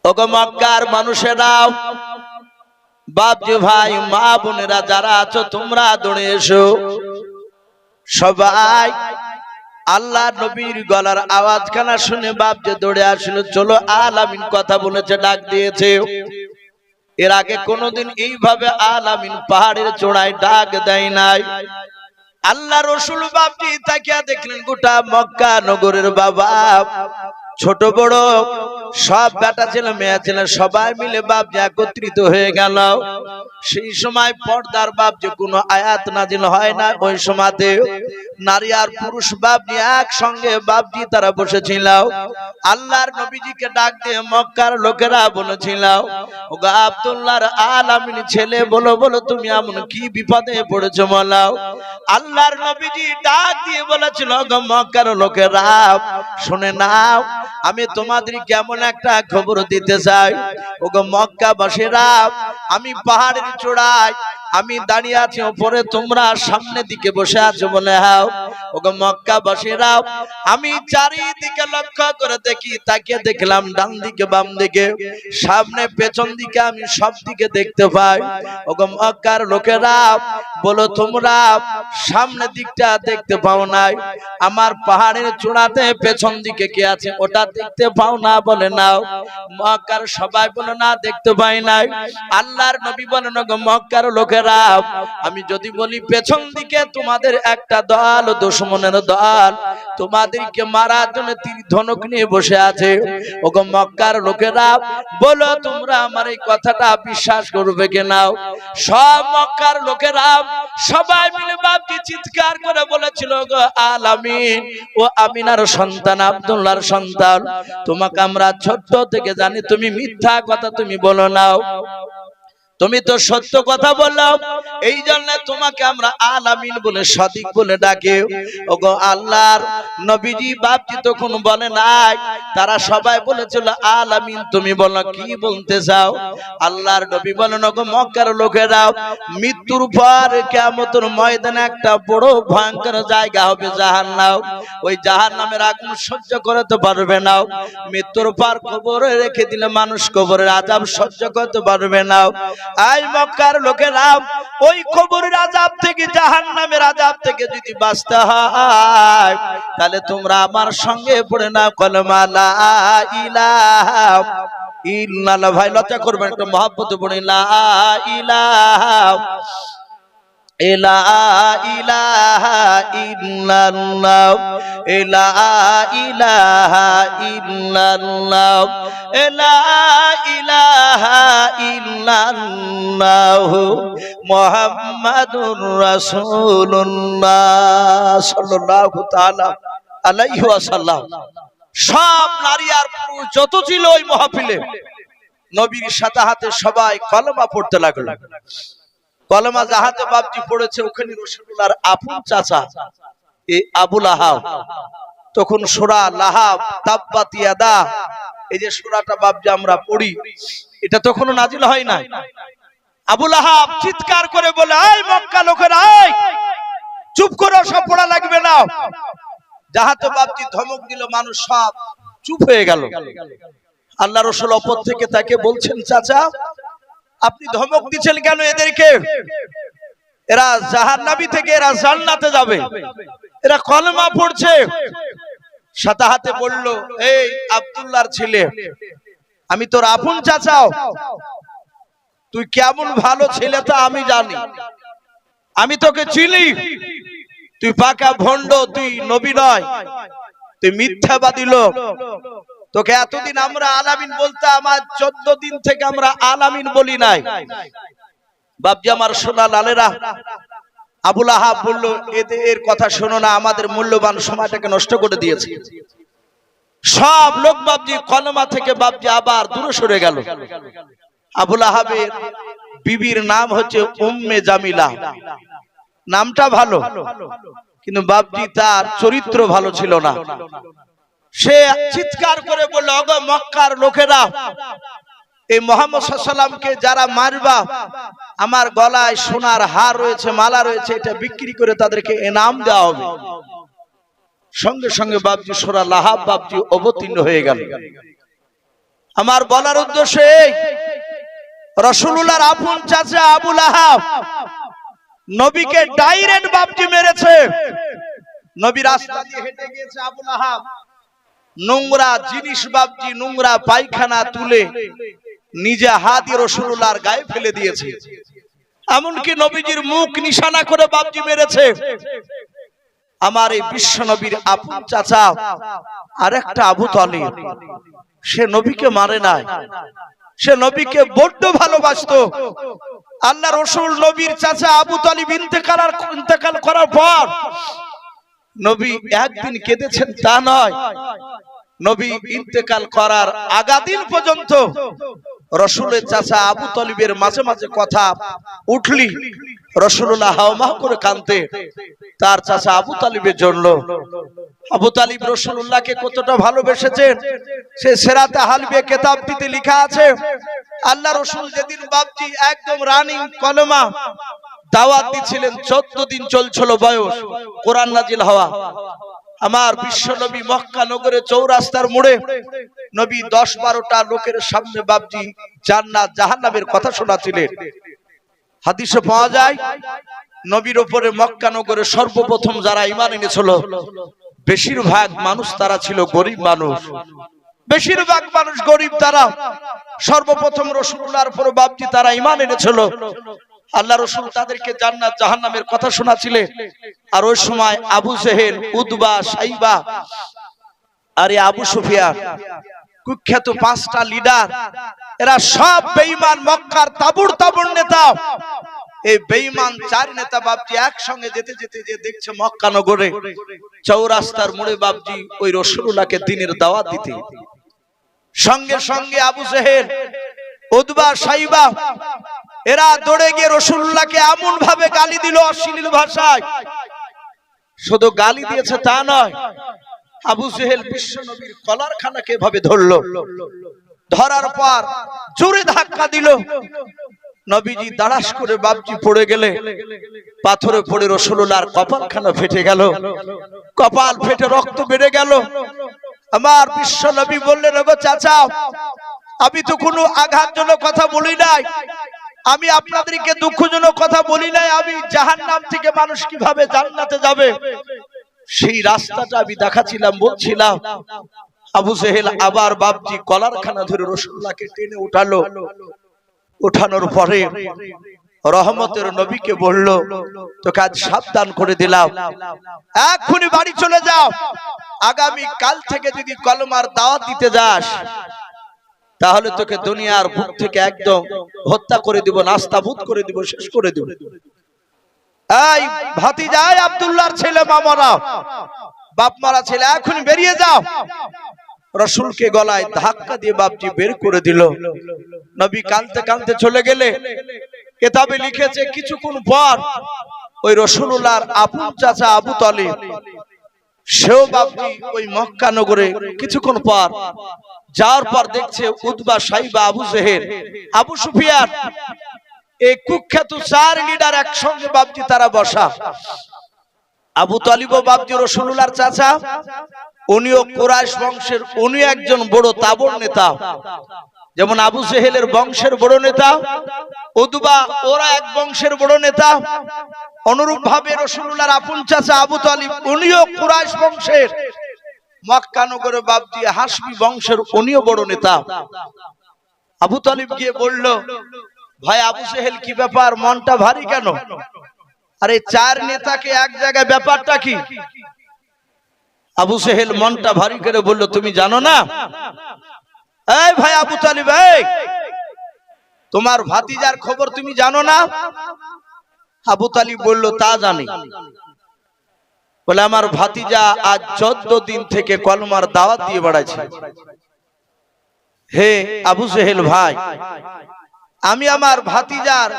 ওগো মক্কার মানুষেরা, বাপজি ভাই মা বোনেরা যারা আছো তোমরা দৌড়ে এসো। সবাই আল্লাহ নবীর গলার আওয়াজ খানা শুনে বাপজি দৌড়ে আসলো। চলো আল আমিন কথা বলেছে, ডাক দিয়েছে। এর আগে কোনোদিন এইভাবে আল আমিন পাহাড়ের চূড়ায় ডাক দেয় নাই। আল্লাহ রসুল বাপজি তাকিয়া দেখলেন গোটা মক্কা নগরের বাবা ছোট বড় সব বেটা ছেলে মেয়ে ছেলে সবাই মিলে বাপজি একত্রিত হয়ে গেল। সেই সময় পর্দার বাপজি কোনো আয়াত নাজিল হয় না। ওই সময়তে নারী আর পুরুষ বাপজি একসঙ্গে বাপজি তারা বসেছিল। আল্লাহর নবীজিকে ডাক দিয়ে মক্কার লোকেরা বলেছিল, ওগো আব্দুল্লাহর আল আমিন ছেলে, বলো বলো তুমি এমন কি বিপদে পড়েছো বলাও। আল্লাহর নবীজি ডাক দিয়ে বলেছিল, ওগো মক্কার লোকেরা শুনে নাও, আমি তোমাদের কেমন একটা খবর দিতে চাই। ওগো মক্কাবাসীরা, আমি পাহাড়ের চূড়ায় আমি দাঁড়িয়ে আছি, উপরে তোমরা সামনের দিকে বসে আছো বলে হাও। ওগো মক্কাবাসীরা, আমি চারিদিকে লক্ষ্য করে দেখি, তাকে দেখলাম ডান দিকে বাম দিকে সামনে পেছন দিকে আমি সব দিকে দেখতে পাই। ওগো মক্কার লোকেরা বলো, তোমরা সামনের দিকটা দেখতে পাও নাই? আমার পাহাড়ের চূড়াতে পেছন দিকে কে আছে ওটা দেখতে পাও না? বলে নাও। মক্কার সবাই বলে না, দেখতে পাই নাই। আল্লাহর নবী বলেন, ওগো মক্কার লোকেরা, আমি যদি বলি পেছন দিকে তোমাদের একটা দল, দুশমনের দল তোমাদেরকে মারার জন্য তীর ধনুক নিয়ে বসে আছে। ওগো মক্কার লোকেরা বলো, তোমরা আমার এই কথাটা বিশ্বাস করবে কিনা? সব মক্কার লোকেরা সবাই মিলে বাপজি চিৎকার করে বলেছিল, গো আল আমিন, ও আমিনার সন্তান, আব্দুল্লাহর সন্তান, তোমাকে আমরা ছোট্ট থেকে জানি তুমি মিথ্যা কথা তুমি বলো নাও, তুমি তো সত্য কথা বললাম, এই জন্য তোমাকে আমরা আল আমিন বলে সদিক বলে ডাকে। ওগো আল্লাহর নবীজি বাপজি তখন বলে নাই, তারা সবাই বলেছিল আল আমিন, তুমি বলো কি বলতে চাও? আল্লাহর নবী বলেন, ওগো মক্কার লোকেরা, মৃত্যুর পর কিয়ামতের ময়দানে একটা বড় ভয়ঙ্কর জায়গা হবে জাহান্নাম। ওই জাহান্নামের আগুন সহ্য করতে পারবে না। মৃত্যুর পর কবরে রেখে দিলে মানুষ কবরের আযাব সহ্য করতে পারবে না। আই মক্কার লোকেরা, ওই কবরের আযাব থেকে, জাহান্নামের আযাব থেকে যদি বাঁচতে হয়, তাহলে তোমরা আমার সঙ্গে পড়ে নাও কলমা লা ইলাহা ইল্লাল্লাহ। ভাই লজ্জা করবেন, একটু মহব্বতে পড়ে লা ইলাহা ইলাহা ইল্লাল্লাহ, লা ইলাহা ইল্লাল্লাহ, লা ইলাহা ইল্লাল্লাহ, মুহাম্মাদুর রাসূলুল্লাহ সাল্লাল্লাহু তাআলা আলাইহি ওয়াসাল্লাম। সব নারী আর পুরুষ যত ছিল ওই মাহফিলে নবীর সাথে হাতে সবাই কলমা পড়তে লাগলো। কলমা যাহাতে বাপজি পড়েছে, ওখানে রাসূলুল্লাহর আপন চাচা এই আবু লাহাব, তখন সূরা লাহাব তাব্বাত ইয়াদা, এই যে সূরাটা বাপজি আমরা পড়ি, এটা তখনও নাজিল হয় না। আবু লাহাব চিৎকার করে বলে, এই মক্কা লোকেরা, এই চুপ করো, সব পড়া লাগবে না। যাহাতে বাপজি ধমক দিল, মানুষ সব চুপ হয়ে গেল। আল্লাহ রাসূল উপর থেকে তাকে বলছেন, চাচা আপনি ধমক দিচ্ছেন কেন এদেরকে? এরা জাহান্নামী থেকে এরা জান্নাতে যাবে, এরা কলমা পড়ছে। সাথে হাতে বলল, এই আব্দুল্লাহর ছেলে, আমি তোর আপন চাচাও, তুই কেমন ভালো ছেলে তা আমি জানি, আমি তোকে চিনি, তুই পাকা ভণ্ড, তুই নবী নয়, তুই মিথ্যাবাদী লোক। তোকে এতদিন আমরা আলামিন বলতাম, আজ 14 দিন থেকে আমরা আলামিন বলি নাই। বাপজি আমার সোনা লালেরা, আবু লাহাব বলল, এদের কথা শোনো না, আমাদের মূল্যবান সময়টাকে নষ্ট করে দিয়েছে। সব লোক বাপজি কলমা থেকে বাপজি আবার দূরে সরে গেল। আবু লাহাবের বিবির নাম হচ্ছে উম্মে জামিলা, নামটা ভালো, কিন্তু বাপজি তার চরিত্র ভালো ছিল না। সে চিৎকার করে বলল, ওগো মক্কার লোকেরা, এই মুহাম্মদ সাল্লাল্লাহু আলাইহি ওয়াসাল্লামকে যারা মারবা, আমার গলায় সোনার হার রয়েছে, মালা রয়েছে, এটা বিক্রি করে তাদেরকে ইনাম দেওয়া হবে। সঙ্গে সঙ্গে বাপজি সূরা লাহাব বাপজি অবতীর্ণ হয়ে গেল। আমার বলার উদ্দেশ্য এই, রাসূলুল্লাহর আপন চাচা আবু লাহাব নবীকে ডাইরেক্ট বাপজি মেরেছে। নবী রাস্তা দিয়ে হেঁটে গিয়েছে, আবু লাহাব নোংরা জিনিস বাপজি, নোংরা পায়খানা তুলে নিজে হাত দিয়ে রাসূলুল্লাহর গায়ে ফেলে দিয়েছে। এমনকি নবীজির মুখ নিশানা করে বাপজি মেরেছে। আমার এই বিশ্ব নবীর আপন চাচা আরেকটা আবু তালিব, সে নবীকে মারে নাই, সে নবীকে বড্ড ভালোবাসতো। আল্লাহ রাসূল নবীর চাচা আবু তালিব ইন্তেকাল করার পর নবী একদিন কেঁদেছেন তা নয়, নবী ইন্তেকাল করার আগাদিন পর্যন্ত রাসূলের চাচা আবু তালিবের মাঝে মাঝে কথা উঠলি রাসূলুল্লাহ হাওমাও করে কাঁদতে তার চাচা আবু তালিবের জন্য। আবু তালিব রাসূলুল্লাহকে কতটা ভালোবেসেছেন সে সিরাতে হালবিয়া কিতাবটিতে লেখা আছে। আল্লাহ রাসূল যেদিন বাপজি একদম রানিং কলমা দাওয়াত দিছিলেন, 14 দিন চলছিল বয়স, কোরআন নাজিল হওয়া। আমার বিশ্ব নবী মক্কা নগরে চৌরাস্তার মোড়ে নবী 10-12টা লোকের সামনে বাপজি জান্নাত জাহান্নামের কথা শোনাছিলেন। হাদিসে পাওয়া যায় নবীর উপরে মক্কা নগরে সর্বপ্রথম যারা ঈমান এনেছিল বেশিরভাগ মানুষ তারা ছিল গরিব মানুষ, বেশিরভাগ মানুষ গরিব। তারা সর্বপ্রথম রাসূলুল্লাহর উপর বাপজি তারা ঈমান এনেছিল। আল্লাহ রাসূল তাদেরকে জান্নাত জাহান্নামের কথা শোনাছিলেন। আর ওই সময় আবু জেহেল, উতবা, সাইবা আর আবু সুফিয়ান, কুখ্যাত 5টা লিডার, এরা সব বেঈমান, মক্কার তাবুর তাবুর নেতা। এই বেঈমান 4 নেতা বাপজি একসঙ্গে যেতে যেতে যে দেখছে মক্কা নগরে চৌরাস্তার মোড়ে বাপজি ওই রাসূলুল্লাহকে দ্বীনের দাওয়াত দিতে। সঙ্গে সঙ্গে আবু জেহেল, উতবা, সাইবা এরা দৌড়ে গিয়ে রাসূলুল্লাহকে এমন ভাবে গালি দিল অশ্লীল ভাষায়। শুধু গালি দিয়েছে তা নয়, আবু জেহেল বিশ্ব নবীর কলারখানাকে এভাবে ধরলো, ধরার পর জোরে ধাক্কা দিল। নবীজি দাঁড়াস করে বাপজি পড়ে গেলে পাথরে পড়ে রাসূলুল্লাহর কপালখানা ফেটে গেল, কপাল ফেটে রক্ত বেড়ে গেল। আমার বিশ্ব নবী বললেন, ওগো চাচা, আমি তো কোনো আঘাতজনক কথা বলি নাই, আমি আপনাদেরকে দুঃখজনক কথা বলি নাই, আমি জাহান্নাম থেকে মানুষ কিভাবে জান্নাতে যাবে সেই রাস্তাটা আমি দেখাচ্ছিলাম, বলছিলাম। আবু জেহেল আবার বাপজি কলারখানা ধরে রাসূলুল্লাহকে টেনে উঠালো। উঠানোর পরে রহমতের নবীকে বলল, তোকে আজ সাবধান করে দিলাম, এক্ষুনি বাড়ি চলে যাও, আগামী কাল থেকে যদি কলমার দাওয়াত দিতে যাস তাহলে তোকে দুনিয়ার বুক থেকে একদম হত্যা করে দিব, নাস্তাবুদ করে দিব, শেষ করে দিব। এই ভাতিজা, আব্দুল্লাহর ছেলে, মামারা, বাপ মারা ছেলে, এখনই বেরিয়ে যাও। রাসূলকে গলায় ধাক্কা দিয়ে বাপজি বের করে দিল। নবী কাঁদতে কাঁদতে চলে গেলে কিতাবে লিখেছে কিছুক্ষণ পর ওই রাসূলুল্লাহর আপন চাচা আবু তালিব সেও বাপজি ওই মক্কা নগরে কিছুক্ষণ পর যাওয়ার পর দেখছে উতবা, সাইবা, আবু জেহেল, আবু সুফিয়ান, এই কুখ্যাত 4 লিডার একসঙ্গে বাপজি তারা বসা। আবু তালিব বাপজি রাসূলুল্লাহর চাচা, উনিও কুরাইশ বংশের, উনি একজন বড় তাবর নেতা, যেমন আবু জেহেলের বংশের বড় নেতা, উতবা ওরা এক বংশের বড় নেতা। অনুরূপ ভাবে রাসূলুল্লাহর আপন চাচা আবু তালিব উনিও কুরাইশ বংশের, মক্কা নগরে বাপজি হাশমি বংশের উনিও বড় নেতা। আবু তালিব গিয়ে বলল, ভাই আবু জেহেল, কি ব্যাপার, মনটা ভারী কেন? আরে 4 নেতাকে এক জায়গায়, ব্যাপারটা কি? আবু জেহেল মনটা ভারী করে বলল, তুমি জানো না? এই ভাই আবু তালিব, এই তোমার ভাতিজার খবর তুমি জানো না? আবু তালিব বলল, তা জানি। বলে, আমার ভাতিজা আজ 14 দিন থেকে কলমার দাওয়াত দিয়ে বেড়াচ্ছে। হে আবু জেহেল ভাই, আমি আমার ভাতিজার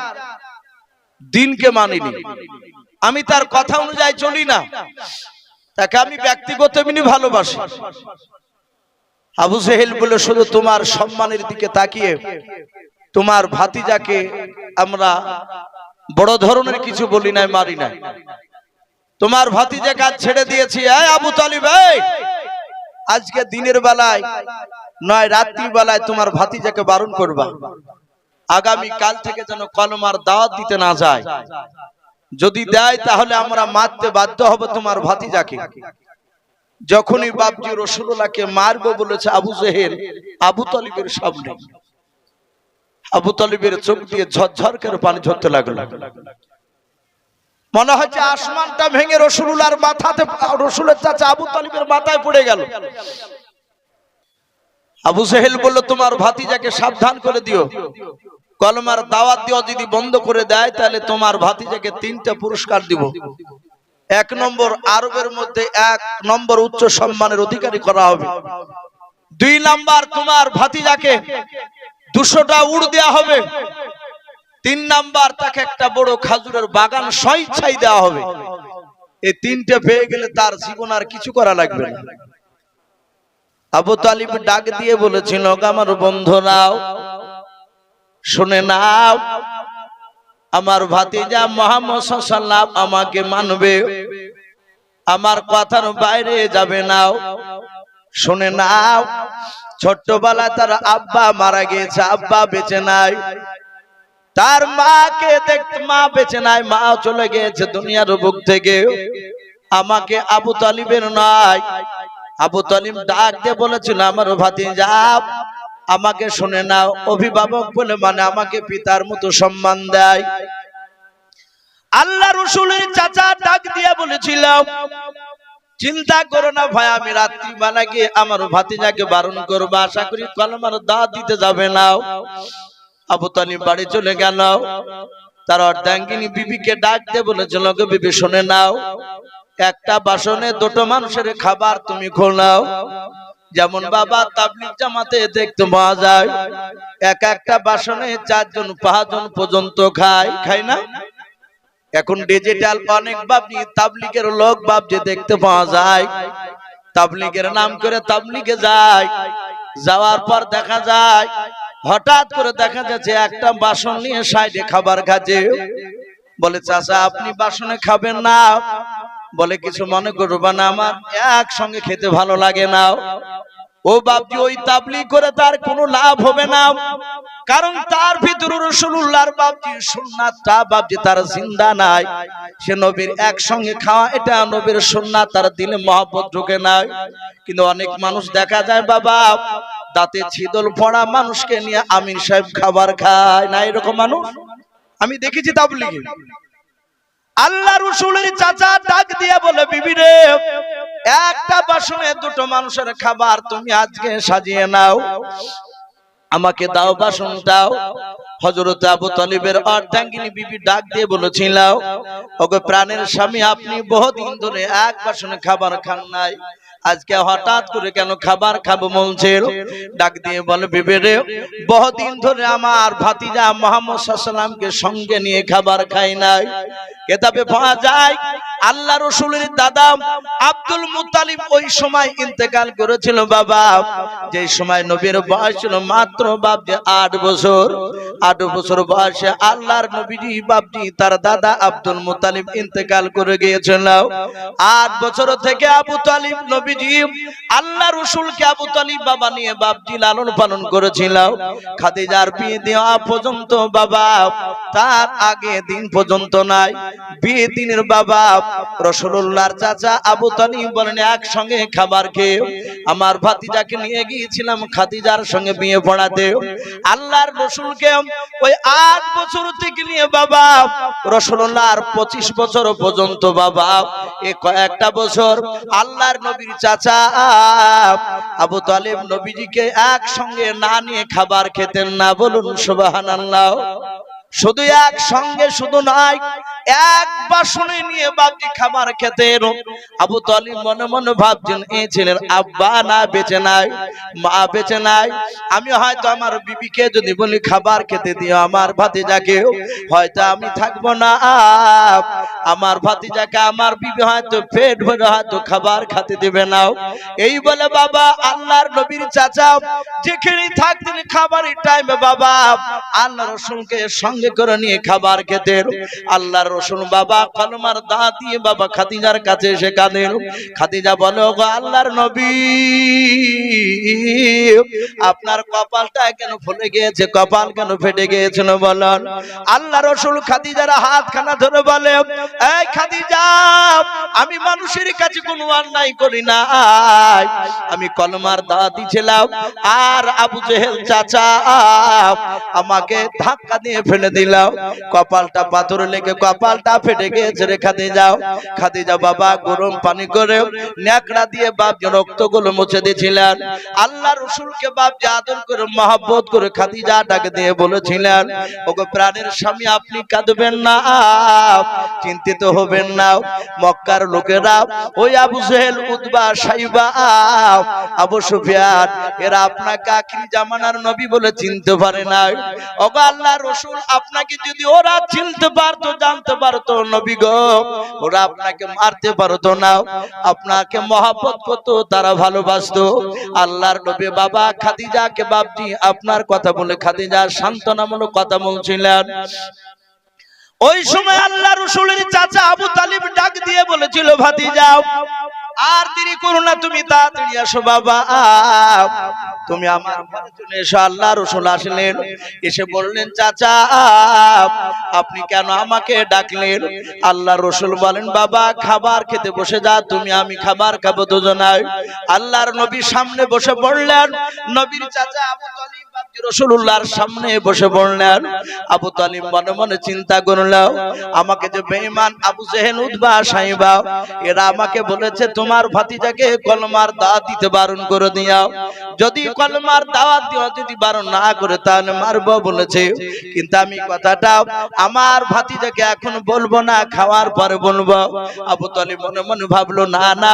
দিনকে মানিনি, আমি তার কথা অনুযায়ী চলি না, তাকে আমি ব্যক্তিগত এমনি ভালোবাসি। আবু জেহেল বলে, শুধু তোমার সম্মানের দিকে তাকিয়ে তোমার ভাতিজাকে আমরা বড় ধরনের কিছু বলি নাই, মারি নাই, তোমার ভাতিজা কাজ ছেড়ে দিয়েছি। এই আবু তালিব, আজকে দিনের বেলায় নয় রাত্রি বেলায় তোমার ভাতিজাকে বারণ করবা, আগামী কাল থেকে যেন কলমার দাওয়াত দিতে না যায়। যদি দেয় তাহলে আমরা মারতে বাধ্য হব তোমার ভাতিজাকে। যখনই বাপজি রাসূলুল্লাহকে মারবো বলেছে আবু জেহেল আবু তালিবের সামনে, আবু তালিবের চোখ দিয়ে ঝরঝর করে পানি ঝরতে লাগলো। মনে হচ্ছে আসমানটা ভেঙে রাসূলুল্লাহর মাথাতে, রাসূলের চাচা আবু তালিবের মাথায় পড়ে গেল। আবু জেহেল বলল তোমার ভাতিজাকে সাবধান করে দিও, কলমার দাওয়াত দিও, যদি বন্ধ করে দেয় তাহলে তোমার ভাতিজাকে 3টা পুরস্কার দিব। 1 নম্বর আরবের মধ্যে 1 নম্বর উচ্চ সম্মানের অধিকারী করা হবে। 2 নাম্বার তোমার ভাতিজাকে 200টা উট দেওয়া হবে। 3 নাম্বার তাকে একটা বড় খাজুরের বাগান স্বেচ্ছায় দেওয়া হবে। এই 3টে পেয়ে গেলে তার জীবন আর কিছু করা লাগবে না। আবু তালিব ডাক দিয়ে বলেছিল আমার বন্ধুরাও শুনে নাও, আমার ভাতিজা মুহাম্মদ সাল্লাল্লাহু আলাইহি ওয়াসাল্লাম আমাকে মানবে, আমার কথার বাইরে যাবে না। শুনে নাও, ছোট্টবেলায় তার আব্বা মারা গিয়েছে, আব্বা বেঁচে নাই। তার মাকে দেখতে, মা বেঁচে নাই, মা চলে গিয়েছে দুনিয়ার বুক থেকে। আমাকে আবু তালিবের নয়, আবু তালিব ডাক দিয়ে বলেছিল আমার ভাতিজা আমাকে শুনে নাও, অভিভাবক বলে মানে আমাকে পিতার মতো সম্মান দেয়। আল্লাহ রাসূলের চাচা ডাক দিয়ে বলেছিল চিন্তা করো না ভাই, আমি রাত্রি বেলা গিয়ে আমার ভাতিজাকে বারণ করবো, আশা করি কলমার দাওয়াত দিতে যাবে না। আবু তালিব বাড়ি চলে গেল। তার অর্ধাঙ্গিনী বিবিকে ডাক দিয়ে বলেছিল গো বিবি শুনে নাও, একটা বাসনে 2টো মানুষের খাবার তুমি খোলাও। যেমন বাবা তাবলীগ জামাতে দেখতে পাওয়া যায় একটা বাসনে 4 জন 5 জন পর্যন্ত খায় না। এখন ডিজিটাল অনেক বাপনি তাবলীগের লোক বাপ যে দেখতে পাওয়া যায়, তাবলীগের নাম করে তাবলীগে যায়, যাওয়ার পর দেখা যায় হঠাৎ করে দেখা যাচ্ছে একটা বাসন নিয়ে সাইডে খাবার খাচ্ছে। বলে চাচা আপনি বাসনে খাবেন না? বলে কিছু মনে করবে না, আমার একসঙ্গে খেতে ভালো লাগে না। ও বাপজি ওই তাবলীগ করে তার কোনো লাভ হবে না, কারণ তার ভিতরে রাসূলুল্লাহর বাপজি সুন্নাতটা বাপজি তার জিন্দা নাই। সে নবীর একসঙ্গে খাওয়া এটা নবীর সুন্নাত, তার দিলে মহব্বত ঢোকে না। কিন্তু অনেক মানুষ দেখা যায় বাবা দাঁতে ছিদল পড়া মানুষকে নিয়ে আমির সাহেব খাবার খায় না, এরকম মানুষ আমি দেখেছি তাবলীগে। আল্লাহ রাসূলের চাচা ডাক দিয়ে বলে বিবি রে, একটা বাসনে 2টো মানুষের খাবার তুমি আজকে সাজিয়ে নাও, আমাকে দাও বাসন দাও। হযরত আবু তালিবের অর্ধাঙ্গিনী বিবি ডাক দিয়ে বলেছিল ওগো প্রাণের স্বামী, আপনি বহুদিন ধরে এক বাসনে খাবার খান নাই, আজকে হঠাৎ করে কেন খাবার খাবো বলছেন? ডাক দিয়ে বলে বিবি রে, বহুদিন ধরে আমার ভাতিজা মুহাম্মদ সাল্লাল্লাহু আলাইহি ওয়াসাল্লামকে সঙ্গে নিয়ে খাবার খাই নাই। কিতাবে পাওয়া যায় আল্লাহ রাসূলের দাদা আব্দুল মুত্তালিব ওই সময় ইন্তেকাল করেছিল বাবা, যে সময় নবীর বয়স ছিল মাত্র বাপজি 8 বছর। 8 বছর বয়সে আল্লাহর নবীজি বাপজি তার দাদা আব্দুল মুত্তালিব ইন্তেকাল করে গিয়েছিল। 8 বছর থেকে আবু তালিব নবীজি আল্লাহ রাসূলকে আবু তালিব বাবা নিয়ে বাপজি লালন পালন করেছিল। খাদিজার বিয়ে দেওয়া পর্যন্ত বাবা, তার আগে দিন পর্যন্ত নাই, বিয়ে দিনের বাবা রাসূলুল্লাহর চাচা আবু তালিব বলেন একসঙ্গে খাবার খেয়ে আমার ভাতিজাকে নিয়ে গিয়েছিলাম খাদিজার সঙ্গে বিয়ে পড়াতে। আল্লাহর রাসূলকে ওই 8 বছর থেকে নিয়ে বাবা রাসূলুল্লাহর 25 বছর পর্যন্ত বাবা এই কয়েকটা বছর আল্লাহর নবীর চাচা আবু তালিব নবীজিকে একসঙ্গে না নিয়ে খাবার খেতেন না। বলুন সুবহানাল্লাহ। শুধু একসঙ্গে শুধু নয়, এক বাসনে নিয়ে বাপজি খাবার খেতেন। আবু তালিব মনে মনে ভাবছেন এই ছেলের আব্বা না বেঁচে নাই, মা বেঁচে নাই, আমি হয়তো আমার বিবিকে যদি বলি খাবার খেতে দিও আমার ভাতিজাকে, হয়তো আমি থাকবো না, আমার ভাতিজাকে আমার বিবি হয়তো পেট ভরে হয়তো খাবার খেতে দেবে না। এই বলে বাবা আল্লাহর নবীর চাচা যেখানে থাকতেন খাবারের টাইমে বাবা আল্লাহ রাসূলকে সঙ্গে করে নিয়ে খাবার খেতেন। আল্লাহর রাসূল বাবা কলমার দাঁত দিয়ে বাবা খাদিজার কাছে এসে কাঁদেন। খাদিজা বলে, ওগো আল্লাহর নবী, আপনার কপালটা কেন ফুলে গিয়েছে, কপাল কেন ফেটে গিয়েছিল বলেন। আল্লাহ রাসূল খাদিজার হাতখানা ধরে বলে, এই খাদিজা, আমি মানুষের কাছে কোনো অন্যায় করি না, আমি কলমার দাঁতই ছিলাম, আর আবু জেহেল চাচা আমাকে ধাক্কা দিয়ে ফেলে দিলাম, কপালটা পাথর লেগে কপালটা ফেটে গিয়েছে রে খাদিজা। খাদিজা বাবা গরম পানি করে ন্যাকড়া দিয়ে বাপ রক্তগুলো মুছে দিয়েছিলেন। আল্লাহ রাসূলকে বাপ আদর করে মহব্বত করে খাদিজা ডাকে দিয়ে বলেছিলেন, ওগো প্রাণের স্বামী, আপনি কাঁদবেন না, চিন্তিত হবেন না। মক্কার লোকেরা ওই আবু জেহেল, উতবা, সাইবা, আবু সুফিয়ান, এরা আপনাকে আখিরি জামানার নবী বলে চিনতে পারে না। ওগো আল্লাহর রাসূল, আপনাকে যদি ওরা চিনতে পারতো, জানতে পারতো নবী গো, ওরা আপনাকে মারতে পারতো না, আপনাকে মহব্বত করতো, তারা ভালোবাসতো। আল্লাহর নবী বাবা খাদিজাকে বাপজি আপনার কথা বলে খাদিজা সান্ত্বনামূলক কথা বলছিলেন। ওই সময় আল্লাহ রাসূলের চাচা আবু তালিব ডাক দিয়ে বলেছিল, ভাতিজা আর দেরি করো না, তুমি তাড়াতাড়ি আসো বাবা, তুমি আমার ঘরে চলে এসো। আল্লাহ রাসূল আসলেন, এসে বললেন, চাচা আপনি কেন আমাকে ডাকলেন? আল্লাহ রাসূল বলেন, বাবা খাবার খেতে বসে যা, তুমি আমি খাবার খাবো দুজনাই। আল্লাহর নবী সামনে বসে পড়লেন। নবীর চাচা আবু তালিব রাসূলুল্লাহর সামনে বসে পড়লেন। আবু তালিব মনে মনে চিন্তা করল, আমাকে যে বেঈমান আবু জেহেল, উতবা, সাইবা, এরা আমাকে বলেছে তোমার ভাতিজাকে কলমার দাওয়াত দিতে বারণ করে দিও, যদি কলমার দাওয়াত দিও, যদি বারণ না করে তাহলে মারবো বলেছে। কিন্তু আমি কথাটা আমার ভাতিজাকে এখন বলবো না, খাওয়ার পরে বলবো। আবু তালিব মনে মনে ভাবলো, না না,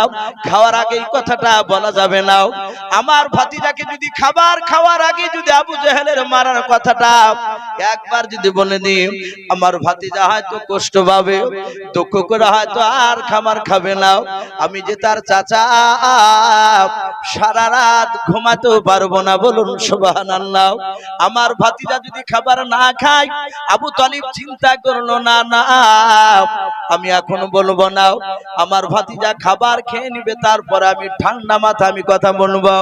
খাওয়ার আগে এই কথাটা বলা যাবে না। আমার ভাতিজাকে যদি খাওয়ার আগে যদি আবু জেহেলের মারার কথাটা একবার যদি বলে দিই, আমার ভাতিজা হয়তো কষ্ট পাবে, দুঃখ করে হয়তো আর খাবার খাবে না। আমি যে তার চাচা, সারা রাত ঘুমাতেও পারবো না, বলুন সুবহানাল্লাহ। আমার ভাতিজা যদি খাবার না খায়, আবু তালিব চিন্তা করলো, না না, আমি এখন বলবো না, আমার ভাতিজা খাবার খেয়ে নিবে, তারপর আমি ঠান্ডা মাথা আমি কথা বলবো।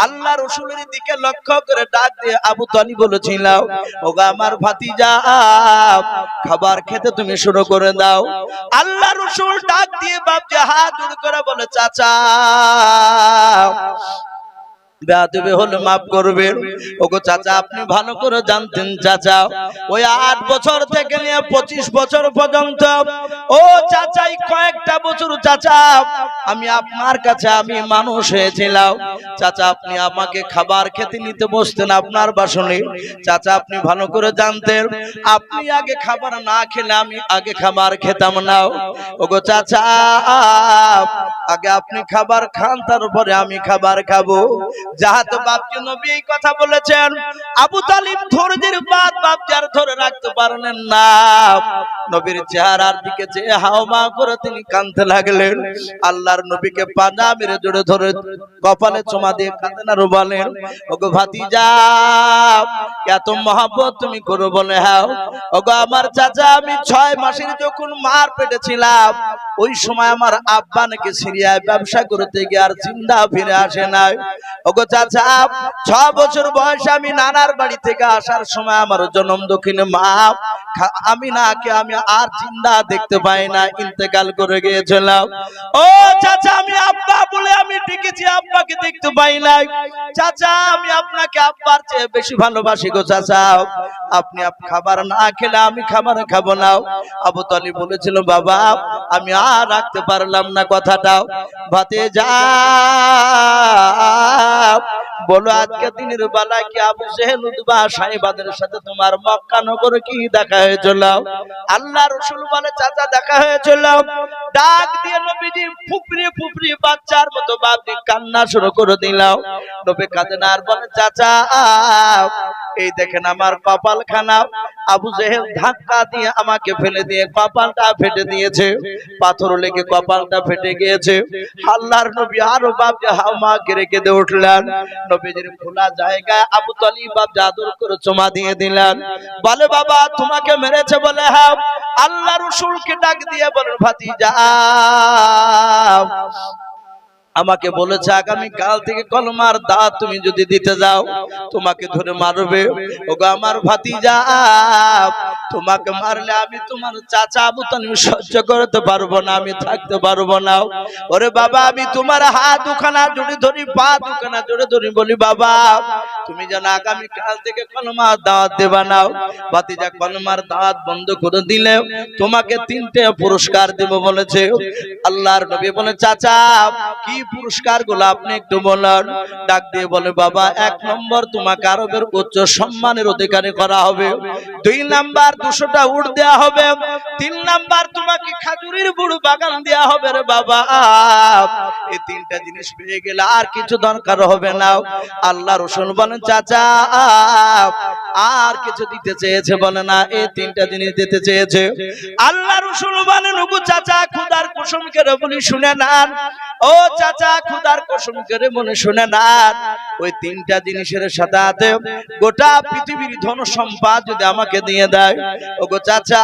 আল্লাহ রাসূলের দিকে লক্ষ্য করে ডাক দিয়ে আবু তালিব বলেছিল, ওগো আমার ভাতিজা, খাবার খেতে তুমি শুরু করে দাও। আল্লাহ রাসূল ডাক দিয়ে বাপ হাত জোড় করে বলে, চাচা বেয়াদবি হলে মাফ করবেন। ওগো চাচা, আপনি ভালো করে জানতেন চাচা, ওই 8 বছর থেকে নিয়ে 25 বছর পর্যন্ত, ও চাচাই কয়েকটা বছর চাচা আমি আপনার কাছে আমি মানুষ হয়েছিলাম। চাচা আপনি আমাকে খাবার খেতে নিতে বসতেন আপনার বাসনে, চাচা আপনি ভালো করে জানতেন, আপনি আগে খাবার না খেলে আমি আগে খাবার খেতাম না। ওগো চাচা, আগে আপনি খাবার খান, তারপরে আমি খাবার খাবো। যাহাতে বাপজি নবী এই কথা বলেছেন, আবু তালিব ধৈর্যের বাদ বাপজি আর ধরে রাখতে পারলেন না। নবীর চেহারার দিকে যে হাওমা করে তিনি কাঁদতে লাগলেন। আল্লাহর নবীকে পাজা মেরে জোরে ধরে কপালে চুমা দিয়ে কাঁদেন আর বলেন, ওগো ভাতিজা, এত মহব্বত তুমি করো বলে? হ্যাঁ। ওগো আমার চাচা, আমি 6 মাসের যখন মার পেটে ছিলাম, ওই সময় আমার আব্বা নাকি সিরিয়ায় ব্যবসা করতে গিয়ে আর জিন্দা ফিরে আসে নাই। ওগো চাচা, 6 বছর বয়সে আমি নানার বাড়ি থেকে আসার সময় আমার জন্ম দক্ষিণে মা আমিনাকে আমি আর জিন্দা দেখতে পাই না, ইন্তেকাল করে গিয়েছিলাম। ও চাচা, আমি আব্বা বলে আমি ডেকেছি, আব্বাকে দেখতে পাই নাই। চাচা, আমি আপনাকে আব্বার চেয়ে বেশি ভালোবাসি গো চাচা, আপনি খাবার না খেলে আমি খাবার খাবো না। আবু তালিব বলেছিল, বাবা আমি আর রাখতে পারলাম না কথাটা, ভাতিজা বলো আজকে দিনের বেলায় কি আবু জেহেল, উতবা, সাইবাদের সাথে তোমার মক্কা নগরে কি দেখা হয়েছিল? আল্লাহ রাসূল বলে, চাচা দেখা হয়েছিল। ডাক দিয়ে নবীজি ফুপড়ি ফুপড়ি বাচ্চার মতো বাপজি কান্না শুরু করে দিল। নবী কাঁদেন আর বলে, চাচা এই দেখেন আমার কপালখানা আবু জেহেল ধাক্কা দিয়ে আমাকে ফেলে দিয়ে কপালটা ফেটে দিয়েছে, পাথর লেগে কপালটা ফেটে গিয়েছে। আল্লাহর নবী আরো বাপজি হামাকে রেখে দিয়ে উঠলেন, নবীজির খোলা জায়গায় আবু তালিব বাপজি আদর করে চুমা দিয়ে দিলেন। বলে বাবা তোমাকে মেরেছে? বলে হ্যাঁ। আল্লাহ রাসূলকে ডাক দিয়ে বলেন ভাতিজা আমাকে বলেছে আগামী কাল থেকে কলমার দাওয়াত তুমি যদি দিতে যাও তোমাকে ধরে মারবে। ওগো আমার ভাতিজা তোমাকে মারলে আমি তোমার চাচা আবু তালিব সহ্য করতে পারবো না, আমি থাকতে পারবো না। ওরে বাবা আমি তোমার হাত দুখানা জড়ে ধরি, পা দুখানা জড়ে ধরি, বলি বাবা তুমি যেন আগামী কাল থেকে কলমার দাওয়াত দেবা নাও। ভাতিজা কলমার দাওয়াত বন্ধ করে দিলে তোমাকে 3টে পুরস্কার দেব বলেছে। আল্লাহর নবী বলে চাচা কি পুরস্কার গুলো আপনি একটু বলেন। ডাক দিয়ে বলে বাবা 1 নম্বর তোমাকে আরবের উচ্চ সম্মানের অধিকারী করা হবে, 2 নাম্বার 200টা উট দেয়া হবে, 3 নাম্বার তোমাকে খাজুরের বুড়ো বাগান দেয়া হবে। রে বাবা এই 3টা জিনিস পেয়ে গেলে আর কিছু দরকার হবে না। আল্লাহ রাসূল বলেন চাচা আর কিছু দিতে চেয়েছে? বলে না, এই 3টা জিনিস দিতে চেয়েছে। আল্লাহ রাসূল বলেন ওগো চাচা খোদার কসম করে বলি শুনে নেন, ও চাচা খোদার কসম করে মনে শুনে নেন, ওই 3টা জিনিসের সাথে গোটা পৃথিবীর ধন সম্পদ যদি আমাকে দিয়ে দেয়, ওগো চাচা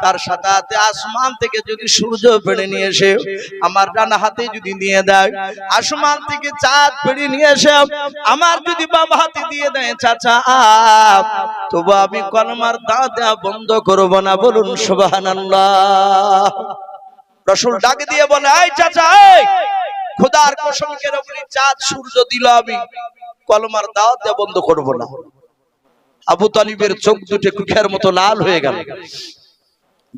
তার সাথে আসমান থেকে যদি সূর্য পেড়ে নিয়ে এসে আমার ডান হাতে যদি দিয়ে দেয়, আসমান থেকে চাঁদ পেড়ে নিয়ে এসে আমার যদি বাম হাতে দিয়ে দেয় চাচা তবু আমি কলমার দাওয়াত দেয়া বন্ধ করব না। বলুন সুবহানাল্লাহ। রাসূল ডাক দিয়ে বলে এই চাচা এই খোদার কসম করে বলি চাঁদ সূর্য দিল আমি কলমার দাওয়াত দেয়া বন্ধ করব না। আবু তালিবের চোখ দুটো কুখের মতো লাল হয়ে গেল।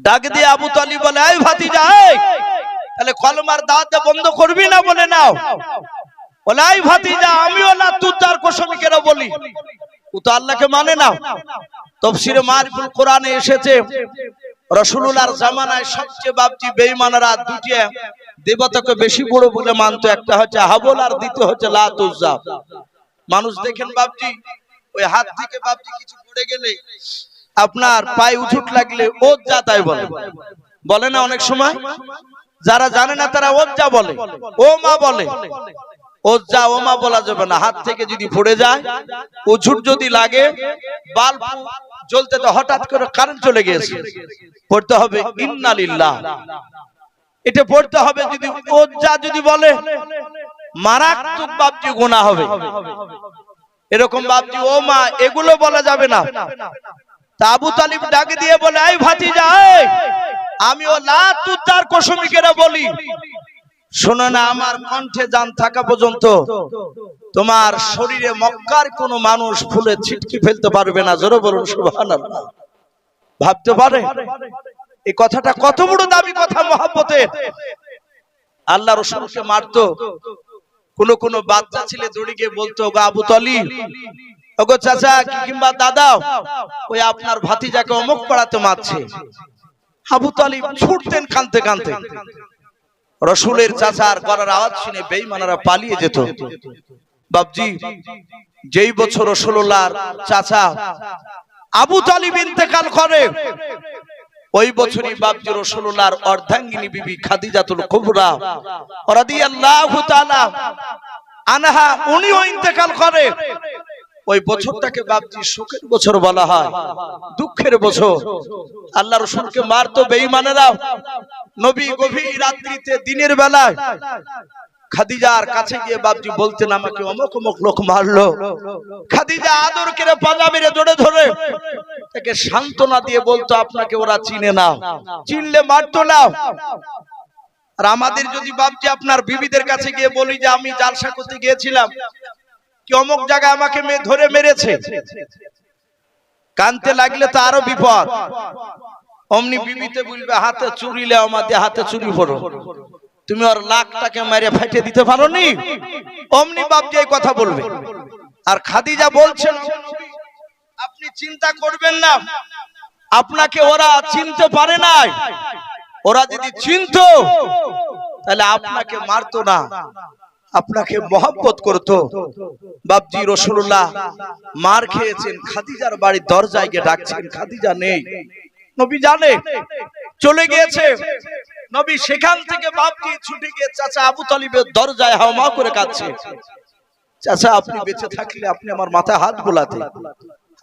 ডাক দিয়ে আবু তালিব বলে এই ভাতিজা এই তাহলে কলমার দাওয়াত দেয়া বন্ধ করবি না? বলে নাও। বলে এই ভাতিজা আমিও না তুই তার কসম করে বলি ও তো আল্লাহকে মানে না। তাফসীরে মারিফুল কোরআনে এসেছে রাসূলুল্লাহর জামানায় সবচেয়ে বাপজি বেঈমানরা 2টি দেবতাকে বেশি বড় বলে মানতো, একটা হচ্ছে হাবল আর দ্বিতীয় হচ্ছে লাত উজ্জা। মানুষ দেখেন বাপজি ওই হাত থেকে বাপজি কিছু পড়ে গেলে আপনার পায়ে উঠুট লাগলে ওজ্জা তাই বলে, বলে না অনেক সময়? যারা জানে না তারা ওজ্জা বলে, ও মা বলে। ওজ্জা ও মা বলা যাবে না। হাত থেকে যদি পড়ে যায় উঠুট যদি লাগে বাল্ব জ্বলতে তো হঠাৎ করে কারেন্ট চলে গিয়েছে, পড়তে হবে ইন্না লিল্লাহ, এটা পড়তে হবে। যদি ওজ্জা যদি বলে মারাত্মক বাপজি গুনাহ হবে। এরকম বাপজি ও মা এগুলো বলা যাবে না। তা আবু তালিব ডাক দিয়ে বলে এই ভাতিজা এই আমি ও লাত তার কসম করে বলি শোনো না, আমার কণ্ঠে জান থাকা পর্যন্ত তোমার শরীরে মক্কার কোন মানুষ ফুলে ছিটকি ফেলতে পারবে না। জোরে বলুন সুবহানাল্লাহ। ভাবতে পারে এই কথাটা কত বড় দামি কথা মহব্বতের। আল্লাহ রাসূলকে মারতো, কোন বাচ্চা ছেলে দৌড়ে গিয়ে বলতো গো আবু তালিব ওগো চাচা কিংবা দাদা ওই আপনার ভাতিজাকে অমুক পাড়াতে মারছে। আবু তালিব ছুটতেন কাঁদতে কাঁদতে। রাসূলের চাচার গলার আওয়াজ শুনে বেঈমানরা পালিয়ে যেত। বাপজি যেই বছর রাসূলুল্লাহর চাচা আবু তালিব ইন্তেকাল করে ওই বছরই বাপজি রাসূলুল্লাহর অর্ধাঙ্গিনী বিবি খাদিজাতুল কুবরা রাদিয়াল্লাহু তাআলা আনহা উনিও ইন্তেকাল করে। ওই বছরটাকে বাপজি শোকের বছর বলা হয়, দুঃখের বছর। আল্লাহ রাসূলকে মারতো বেঈমানেরা। নবী গভীর রাত্রিতে দিনের বেলায় খাদিজার কাছে গিয়ে বাপজি বলতেন আমাকে অমুক অমুক লোক মারলো। খাদিজা আদর করে পাজা মেরে জড়ে ধরে তাকে সান্ত্বনা দিয়ে বলতো আপনাকে ওরা চিনে না, চিনলে মারতো না। আর আমাদের যদি বাপজি আপনার বিবিদের কাছে গিয়ে বলি যে আমি জালসা করতে গিয়েছিলাম কি অমুক জায়গায় আমাকে ধরে মেরেছে, কানতে লাগলে তো আরো বিপদ। অমনি বিবিতে বলবে হাতে চুরি লে আমাদের হাতে চুরি পড়ো, তুমি ওর লাখটাকে মেরে ফেটে দিতে পারো নি, অমনি বাপজি এই কথা বলবে। আর খাদিজা বলছেন আপনি চিন্তা করবেন না, আপনাকে ওরা চিনতে পারে নাই, ওরা যদি চিনতো তাহলে আপনাকে মারতো না। আপনাকে মহব্বত করতো। বাপজি রাসূলুল্লাহ মার খেয়েছেন, খাদিজার বাড়ির দরজায় গিয়ে ডাকছেন, খাদিজা নেই, নবী জানে চলে গিয়েছে। নবী সেখান থেকে বাপজি ছুটে গিয়ে চাচা আবু তালিবের দরজায় হাওমা করে কাঁদছে, চাচা আপনি বেঁচে থাকলে আপনি আমার মাথায় হাত বোলাতেন।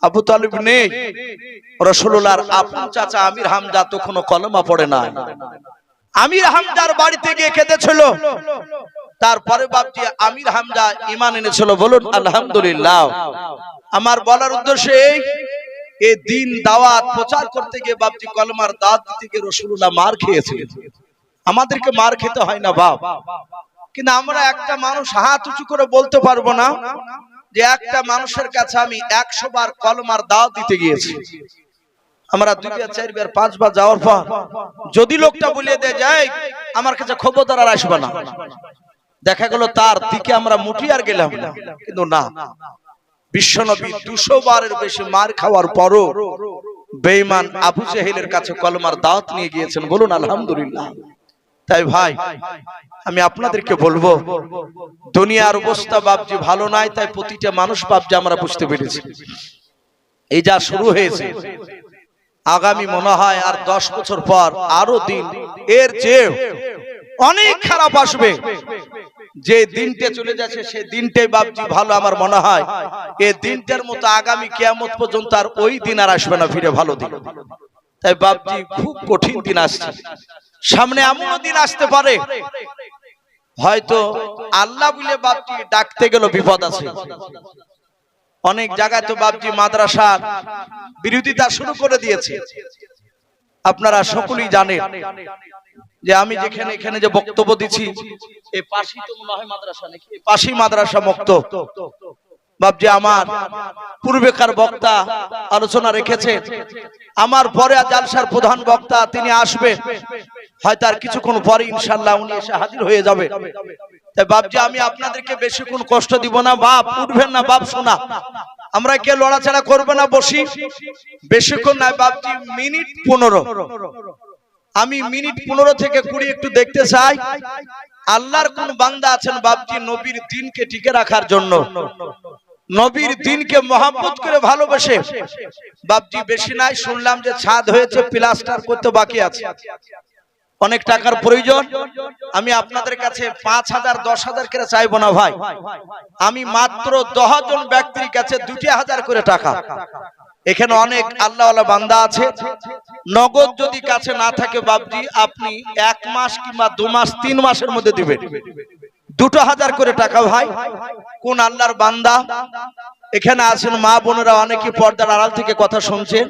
আবু তালিব নেই। রাসূলুল্লাহর আপন চাচা আমির হামজা তখনও কলেমা পড়ে না। আমির হামজার বাড়িতে গিয়ে কেঁদেছিল। তারপরে বাপজি আমির হামজা ঈমান এনেছিল। বলুন আলহামদুলিল্লাহ। আমার বলার উদ্দেশ্য এই দিন দাওয়াত প্রচার করতে গিয়ে বাপজি কলমার দাওয়াত দিতে গিয়ে রাসূলুল্লাহ মার খেয়েছিলেন। আমাদেরকে মার খেতে হয় না বাপ, কিন্তু আমরা একটা মানুষ হাত উঁচু করে বলতে পারবো না যে একটা মানুষের কাছে আমি 100 বার কলমার দাওয়াত দিতে গিয়েছি। আমরা 2 বার 4 বার 5 বার যাওয়ার পর যদি লোকটা বলে দেয় যায় আমার কাছে খবরদার আর আসবে না, দেখা গেল তার দিকে আমরা মুঠি আর গেলাম না। কিন্তু না, বিশ্বনবী 200 বারের বেশি মার খাওয়ার পরও বেঈমান আবু জেহেলের কাছে কলমার দাওয়াত নিয়ে গিয়েছেন। বলুন আলহামদুলিল্লাহ। তাই ভাই আমি আপনাদেরকে বলবো দুনিয়ার অবস্থা বাপজি ভালো নাই, তাই প্রতিটা মানুষ বাপজি আমরা বুঝতে পেরেছি এই যা শুরু হয়েছে আগামী মনে হয় আর 10 বছর পর আরো দিন এর চেয়ে অনেক খারাপ আসবে। যে দিনটা চলে যাচ্ছে সেই দিনটাই বাপজি ভালো আমার মনে হয়। এই দিনটার মতো আগামী কিয়ামত পর্যন্ত আর ওই দিন আর আসবে না ফিরে ভালো দিন। তাই বাপজি খুব কঠিন দিন আসছে, সামনে এমনও দিন আসতে পারে হয়তো আল্লাহ বলে বাপজি ডাকতে গেল বিপদ আছে। অনেক জায়গায় তো বাপজি মাদ্রাসার বিরোধিতা শুরু করে দিয়েছে। আপনারা সকলেই জানেন যে আমি যেখানে এখানে যে বক্তব্য দিচ্ছি এই পাশেই তো মনে হয় মাদ্রাসা, নাকি এই পাশেই মাদ্রাসা মুক্ত। বাপজি আমার পূর্বেকার বক্তা আলোচনা রেখেছে, আমার পরে জালসার প্রধান বক্তা তিনি আসবেন, হয়তো আর কিছুক্ষণ পরে ইনশাআল্লাহ উনি এসে হাজির হয়ে যাবে। তাই বাপজি আমি আপনাদেরকে বেশিক্ষণ কষ্ট দিব না, বাপ উঠবেন না, বাপ শোনা আমরা কে লড়াছাড়া করবে না, বসি বেশিক্ষণ নয় বাপজি, মিনিট 15। আমি মিনিট 15 থেকে 20 একটু দেখতে চাই আল্লাহর কোন বান্দা আছেন বাপজি নবীর দ্বীনকে টিকে রাখার জন্য, নবীর দ্বীনকে মহব্বত করে ভালোবাসে। বাপজি বেশি নাই, শুনলাম যে ছাদ হয়েছে, প্লাস্টার করতে বাকি আছে, অনেক টাকার প্রয়োজন। আমি আপনাদের কাছে 5000 10,000 করে চাইবো না ভাই, আমি মাত্র 10 জন ব্যক্তির কাছে 2000 করে টাকা। এখানে অনেক আল্লাহওয়ালা বান্দা আছে, নগদ যদি কাছে না থাকে বাপজি আপনি 1 মাস কিংবা 2 মাস 3 মাসের মধ্যে দিবেন 2000 করে টাকা। ভাই কোন আল্লাহর বান্দা এখানে আছেন, মা বোনেরা অনেকে পর্দার আড়াল থেকে কথা শুনছেন,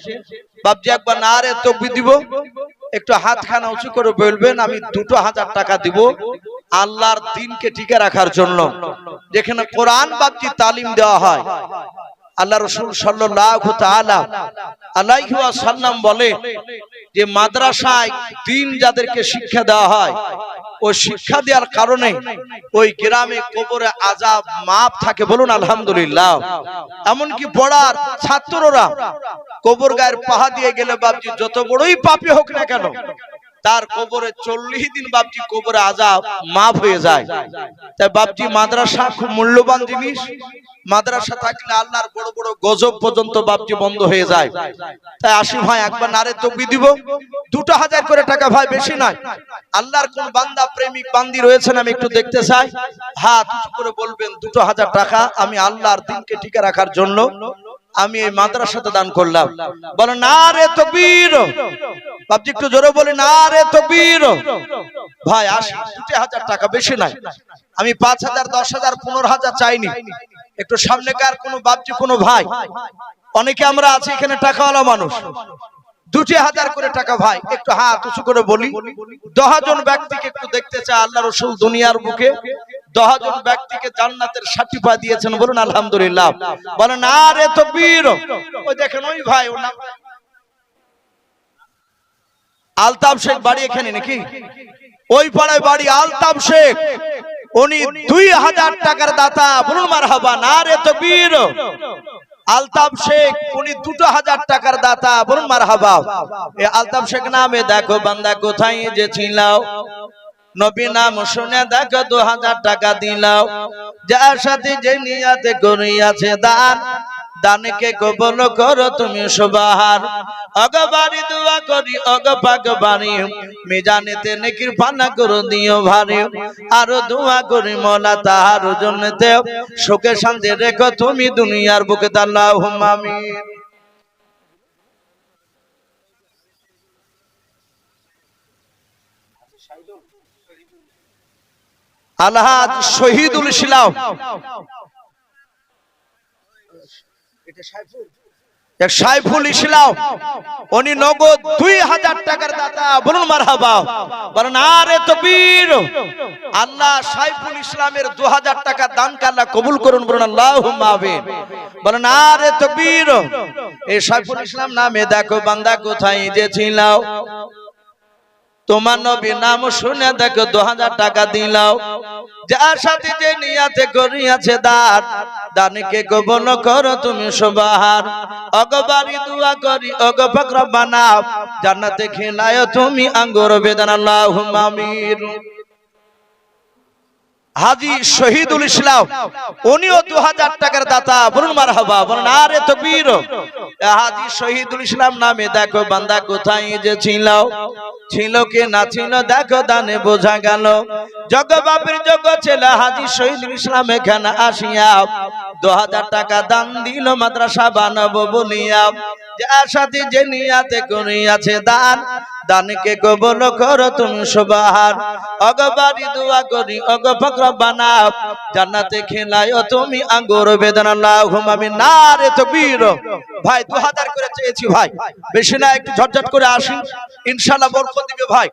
বাপজি একবার নারে তাকবীর দিব, একটু হাতখানা উঁচু করে বলবেন আমি 2000 টাকা দিব আল্লাহর দ্বীনকে টিকে রাখার জন্য। যেখানে কোরআন বাপজি তালিম দেওয়া হয়, আল্লাহ রাসূল সাল্লাল্লাহু তাআলা আলাইহি ওয়াসাল্লাম বলে যে মাদ্রাসায় দ্বীন যাদেরকে শিক্ষা দেওয়া হয় ওই শিক্ষা দেওয়ার কারণে ওই গ্রামে কবরে আযাব মাফ থাকে। বলুন আলহামদুলিল্লাহ। এমনকি পড়ার ছাত্ররা কবর গায়ের পাহা দিয়ে গেলে বাপজি যত বড়ই পাপী হোক না কেন তার কবরে 40 দিন বাপজি কবরে আযাব মাফ হয়ে যায়। তাই বাপজি মাদ্রাসা খুব মূল্যবান জিনিস, মাদ্রাসা থাকলে আল্লাহর বড় বড় গজব পর্যন্ত বাপজি বন্ধ হয়ে যায়। তাই আসি ভাই একবার নারে তাকবীর দিব, 2000 করে টাকা ভাই বেশি নয়। আল্লাহর কোন বান্দা প্রেমিক বান্দি রয়েছেন আমি একটু দেখতে চাই, হাত উঁচু করে বলবেন 2000 টাকা আমি আল্লাহর দ্বীনকে টিকে রাখার জন্য আমি এই মাদ্রাসাতে দান করলাম। বলো নারে তাকবীর, বাপজি একটু জোরে বলি নারে তাকবীর। ভাই আসি 2000 টাকা বেশি নাই, আমি 5000 10,000 15,000 চাইনি। একটু সামনেকার কোন বাপজি কোন ভাই, অনেকে আমরা আছি এখানে টাকাওয়ালা মানুষ, 2000 করে টাকা ভাই একটু হাত উঁচু করে বলি। 10 জন ব্যক্তিকে একটু দেখতে চাই, আল্লাহ রাসূল দুনিয়ার বুকে 10 জন ব্যক্তিকে জান্নাতের সার্টিফিকেট দিয়েছেন। বলুন আলহামদুলিল্লাহ। বলেন নারে তাকবীর। ওই দেখেন ওই ভাই ওর নাম আলতাফ শেখ, বাড়ি এখানে নাকি ওই পাড়ায় বাড়ি আলতাফ শেখ, উনি 2000 টাকার দাতা। বলুন মারহাবা। নারে তাকবীর। আলতাফ শেখ উনি 2000 টাকার দাতা। বলুন মারহাবা। এই আলতাফ শেখ নামে দেখো বান্দা কোথায় যে ছিলাও, নবী নাম শুনে দেখো 2000 টাকা দিলাও, যার সাথে যে নিয়াতে করিয়াছে দান, দানকে কবুল করো তুমি সুবহান। অগবারি দোয়া করি অগ পাক বাড়ি, মিজানেতে নেকির পানা করো দিও ভারী। আর দোয়া করি মওলা তাহার জন্নতে সুখে শান্তি রেখো তুমি দুনিয়ার বুকে, আল্লাহুম্মা আমিন। আলহাজ শহীদুল ইসলাম, সাইফুল ইসলাম, উনি নগদ 2000 টাকার দাতা। বলুন মারহাবা, বলেন আরে তাকবীর। আল্লাহ সাইফুল ইসলামের 2000 টাকা দানকে আল্লাহ কবুল করুন, বলুন আল্লাহুম্মা আমিন। বলেন আরে তাকবীর। এই সাইফুল ইসলাম নামে দেখো বান্দা কোথায় যে ছিলাও, তোমার নবী নাম শুনে দেখো 2000 টাকা দিলাও, যার সাথে যে নিয়াতে করিয়াছে দান, দানকে কবুল করো তুমি সুবহান। অগবারি দোয়া করি অগ পাক রব্বানা, জান্নাতে খিলায়ো তুমি আঙ্গুর বেদানা, আল্লাহুম্মা আমিন। হাজী শহীদুল ইসলাম, উনিও 2000 টাকার দাতা। বলুন মারহাবা, বলুন আরে তাকবীর। হাজী শহীদুল ইসলাম নামে দেখো বান্দা কোথায় যে ছিল, ছিল কে না ছিল দেখো দানে বোঝা গেল। জগ বাপের জগ ছেলে হাজী শহীদুল ইসলাম এখানে আসিয়া 2000 টাকা দান দিল মাদ্রাসা বানাবো বলিয়া, যার সাথে যে নিয়াতে করিয়াছে দান, দানকে কবুল করো তুমি সুবহান। অগবারি দোয়া করি অগ পাক রব্বানা, জান্নাতে খিলায়ো তুমি আঙ্গুর বেদানা, আল্লাহুম্মা আমিন। নারে তাকবীর। ভাই 2000 করে চেয়েছি ভাই, বেশি না, একটু ঝটঝট করে আসি, ইনশাআল্লাহ বরকত দিবে ভাই।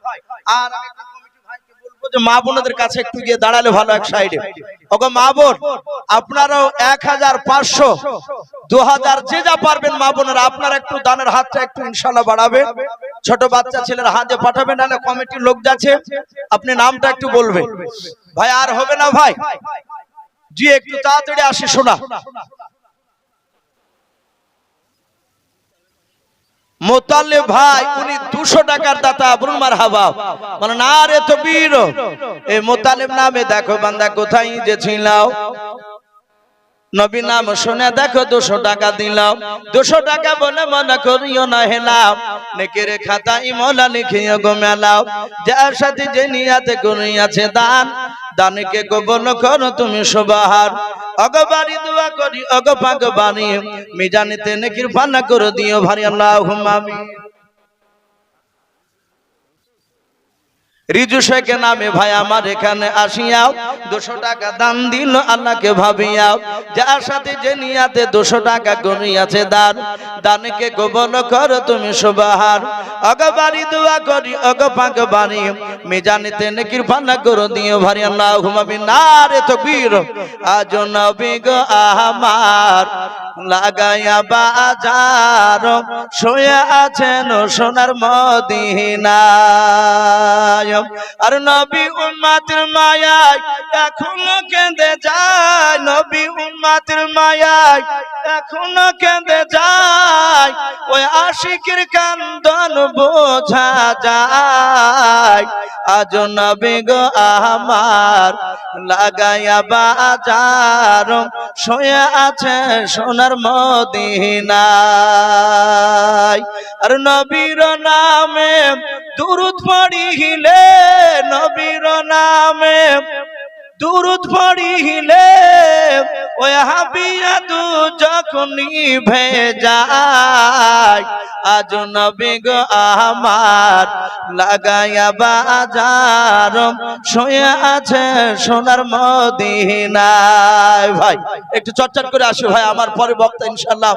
আর আমি কমিটি ভাইকে বলবো যে মা বোনদের কাছে একটু গিয়ে দাঁড়ালে ভালো এক সাইডে। ওগো মা বোন, আপনারাও 1500 2000 যে যা পারবেন মা বোনেরা, আপনারা একটু দানের হাতটা একটু ইনশাআল্লাহ বাড়াবেন। ছোট বাচ্চা ছেলের হাতে পাঠাবেন, নাহলে কমিটির লোক যাচ্ছে, আপনি নামটা একটু বলবেন ভাই। আর হবে না ভাই, জি একটু তাড়াতাড়ি আসি শোনা। মোতালেব ভাই, উনি 200 টাকার দাতা। বলুন মারহাবা, বলেন আরে তাকবীর। এই মোতালেব নামে দেখো বান্দা কোথায় যে ছিলাও, নবী নাম শুনে দেখো 200 টাকা দিলাম। 200 টাকা বলে মনে করিও না হেলাম, নেকের খাতায় মওলা লিখিও গো মেলাও, যার সাথে যে নিয়াতে করিয়াছে দান, দানকে কবুল করো তুমি সুবহান। অগবারি দোয়া করি অগ পাক বাণী, মিজানেতে নেকির পানা করে দিও ভারী, আল্লাহুম্মা আমিন। রিজু শেখের নামে ভাই আমার এখানে আসিয়াও 200 টাকা দান দিল আল্লাহকে ভাবিয়াও, যার সাথে যে নিয়াতে 200 টাকা করিয়াছে দান, দানকে কবুল করো তুমি সুবহান। অগবারি দোয়া করি অগ পাক বাণী, মিজানেতে নেকির পানা করে দিও ভারী, আল্লাহুম্মা আমিন। নারে তাকবীর। আজ নবী গো আমার লাগায়া বাজার, শুয়ে আছেন সোনার মদিনায়, আর নবী উম্মতের মায়ায় এখনো কেঁদে যায়, নবী উম্মতের মায়ায় এখনো কেঁদে যায়, ওই আশিকের কান্দন বোঝা যায়। আজ নবী গো আমার লাগায়া বাজার, শুয়ে আছে সোনার মদিনায়, আর নবীর নামে দুরূদ পড়িলে, নবীর নামে দুরূদ পড়িলে, ওই হাবিয়া দু যখন নিভে যায়। আজ নবী গো আমার লাগায়া বাজার, শুয়ে আছে সোনার মদিনায়। ভাই একটু চটচট করে আসো ভাই, আমার পরে বক্তা ইনশাআল্লাহ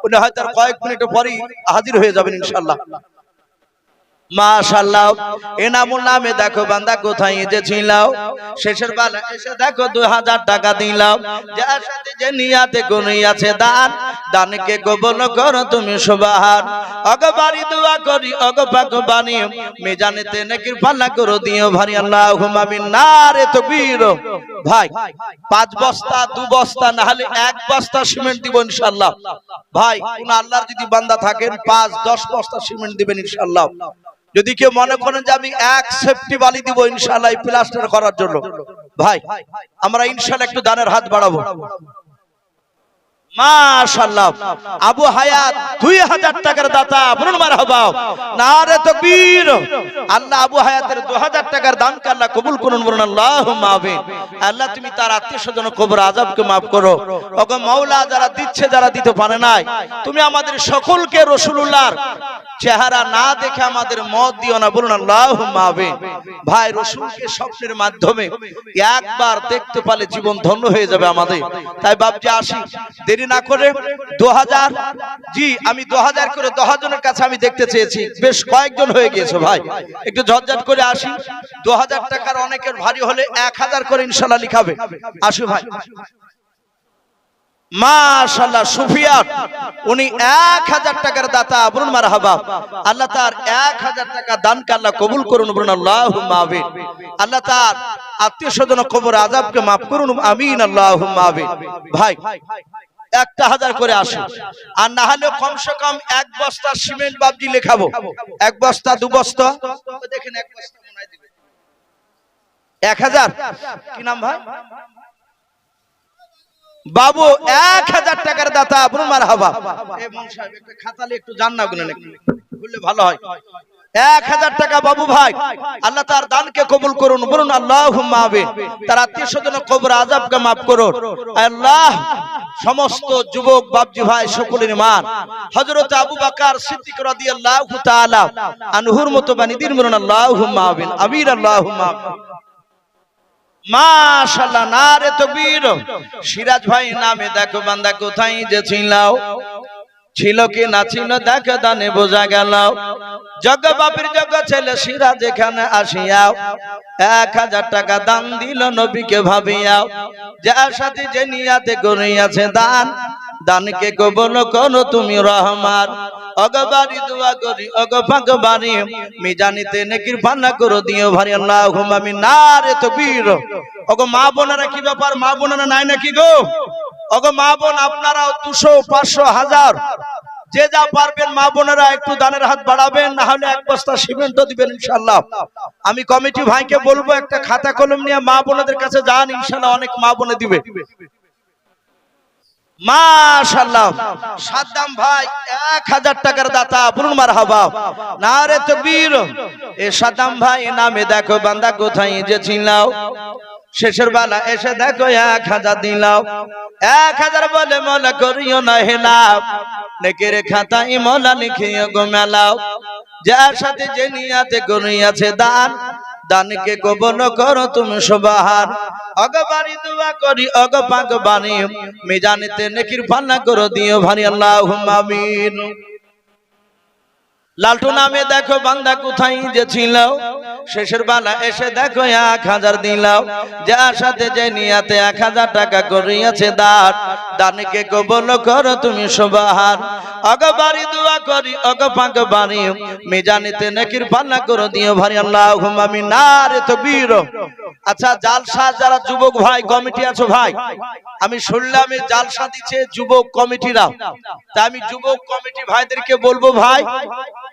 উনি হয়তো আর কয়েক মিনিট পরেই হাজির হয়ে যাবেন ইনশাআল্লাহ। মাশাআল্লাহ। এনামুল নামে দেখো বান্দা কোথায় যে ছিলাও, শেষের বেলা এসে দেখো 2000 টাকা দিলাম, যার সাথে যে নিয়াতে করিয়াছে দান, দানকে কবুল করো তুমি সুবহান। অগবারি দোয়া করি অগ পাক বাণী, মিজানেতে নেকির পাল্লা করে দিও ভারী, আল্লাহুম্মা আমিন। নারে তাকবীর। ভাই 5 বস্তা 2 বস্তা না হলে 1 বস্তা সিমেন্ট দিব ইনশাআল্লাহ। ভাই কোন আল্লাহর যদি বান্দা থাকেন 5-10 বস্তা সিমেন্ট দিবেন ইনশাআল্লাহ। যদি কেউ মনে করেন যে আমি এক সেফটি বালি দিব ইনশাআল্লাহ এই প্লাস্টার করার জন্য, ভাই আমরা ইনশাআল্লাহ একটু দানের হাত বাড়াবো। মাশাআল্লাহ, আবু হায়াত 2000 টাকার দাতা, বলুন মারহাবা, নারে তাকবীর। আল্লাহ আবু হায়াতের 2000 টাকার দানকে আল্লাহ কবুল করুন, বলুন আল্লাহুম্মা আমিন। আল্লাহ তুমি তার আত্মীয়স্বজন কবর আযাবকে maaf করো। ওগো মাওলা, যারা দিচ্ছে যারা দিতে পারে নাই, তুমি আমাদের সকলকে রাসূলুল্লাহর চেহারা না দেখে আমাদের মত দিও না, বলুন আল্লাহুম্মা আমিন। ভাই, রাসূলকে স্বপ্নের মাধ্যমে একবার দেখতে পালে জীবন ধন্য হয়ে যাবে আমাদের। তাই বাপজি আসি, দেরি না করে 2000, জি আমি 2000 করে 10 জনের কাছে আমি দেখতে চেয়েছি, বেশ কয়েকজন হয়ে গিয়েছে ভাই, একটু ঝটঝট করে আসি। 2000 টাকার অনেকের ভারী হলে 1000 করে ইনশাআল্লাহ লিখাবে। আসো ভাই। মাশাআল্লাহ, সুফিয়ান উনি 1000 টাকার দাতা, বলুন মারহাবা। আল্লাহ তার 1000 টাকা দানকে আল্লাহ কবুল করুন, বলুন আল্লাহুম্মা আমিন। আল্লাহ তার আত্মীয়স্বজন কবর আযাবকে maaf করুন, আমিন আল্লাহুম্মা আমিন। ভাই 1000 করে আসে, আর না হলে কমসে কম 1 বস্তা সিমেন্ট বাবজি লেখাবো, 1 বস্তা 2 বস্তা, দেখেন 1 বস্তা মনে হয় দিবে 1000। কি নাম ভাই? বাবু 1000 টাকার দাতা, বলুন মারহাবা। এই মন সাহেব একটা খাতালে একটু জান না গুনে বললে ভালো হয়। 1000 টাকা বাবু ভাই, আল্লাহ তার দানকে কবুল করুন, বলুন আল্লাহুম্মা আমিন। তার আত্মীয়স্বজন কবর আযাবকে maaf করুন আল্লাহ। সমস্ত যুবক বাবজি ভাই সকলের ইমান হযরত আবু বকর সিদ্দিক রাদিয়াল্লাহু তাআলা আনহুর মতো বানি দিন, বলুন আল্লাহুম্মা আমিন, আমিন আল্লাহুম্মা আমিন। মাশাআল্লাহ, নারে তাকবীর। সিরাজ ভাই নামে দেখো বান্দা কোথায় যে ছিলাও, ছিল কি না ছিল দেখো দানে বোঝা গেল। জগ বাপের জগ ছেলে সিরাজ এখানে আসিয়াও, 1000 টাকা দান দিল নবীকে ভাবিয়াও। যার সাথে যে নিয়াতে করিয়াছে দান, দানকে কবুল করো তুমি রহমান। অগবারি দোয়া করি অগ পাকবারি, মিজানিতে নেকির পানা করো দিও ভারি, আল্লাহুম্মা আমিন। নারে তাকবীর। ওগো মা বোনেরা, কি ব্যাপার মা বোনেরা নাই নাকি গো? ওগো মা বোন, আপনারাও 200, 500, 1000 যে যা পারবেন মা বোনেরা একটু দানের হাত বাড়াবেন, না হলে 1 বস্তা সিমেন্টও দিবেন ইনশাআল্লাহ। আমি কমিটি ভাইকে বলবো একটা খাতা কলম নিয়ে মা বোনেদের কাছে যান, ইনশাআল্লাহ অনেক মা বোনে দিবে। মাশাআল্লাহ, সাদ্দাম ভাই 1000 টাকার দাতা, বলুন মারহাবা, নারে তাকবীর। এ সাদ্দাম ভাই নামে দেখো বান্দা কোথায় যে ছিলাও, শেষের বেলা এসে দেখো 1000 দিলাও। 1000 বলে মনে করিও না হেলাও, নেকের খাতায় মোলা লিখিও গো মেলাও। যার সাথে যে নিয়াতে করিয়াছে দান, দানকে কবুল করো তুমি সুবহান। অগবারি দোয়া করি অগ পাকবানি, মিজানিতে নেকির পানা করো দিও ভারি, আল্লাহুম্মা আমিন। লালটু নামে দেখো বান্দা কোথায় যে ছিল, শেষের বেলা এসে দেখো 1000 দিলাও। যার সাথে যে নিয়াতে 1000 টাকা করিয়াছে দান, দানকে কবুল করো তুমি সুবহান। অগবারি দোয়া করি অগ পাকবানি, মিজানিতে নেকির পানা করো দিও ভারি, আল্লাহুম্মা আমিন। নারে তাকবীর। আচ্ছা, জালসা যারা যুবক ভাই কমিটি আছো ভাই, আমি শুনলাম এই জালসা দিচ্ছে যুবক কমিটিরা, তাই আমি যুবক কমিটি ভাইদেরকে বলবো, ভাই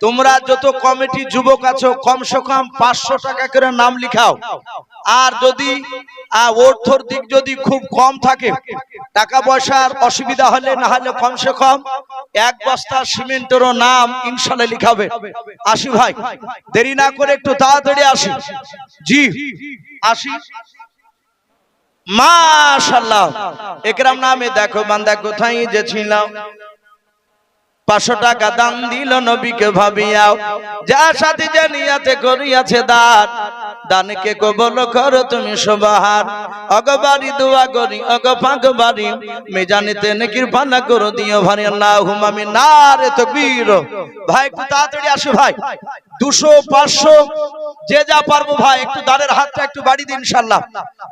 তোমরা যত কমিটি যুবক আছো কমসে কম 500 টাকা করে নাম লিখাও। আর যদি অর্থর দিক যদি খুব কম থাকে, টাকা পয়সার অসুবিধা হলে না হলে কমসে কম 1 বস্তা সিমেন্টেরও নাম ইনশাআল্লাহ লিখাবে। আসি ভাই, দেরি না করে একটু তাড়াতাড়ি আসি। জি আসি। মাশাআল্লাহ, একরাম নামে দেখো বান্দা কোথায় যে ছিল, 500 টাকা দান দিল নবীকে ভাবিয়াও। যার সাথে যে নিয়াতে করিয়াছে দান, দানকে কবুল করো তুমি সুবহান। অগবারি দোয়া করি অগ পাকবারি, মিজানিতে নেকির পানা করো দিও ভারি, আল্লাহুম্মা আমিন। নারে তাকবীর। ভাই একটু তাড়াতাড়ি আসো ভাই, 200, 500 যে যা পারবো ভাই একটু দানের হাতটা একটু বাড়ি দিন ইনশাআল্লাহ।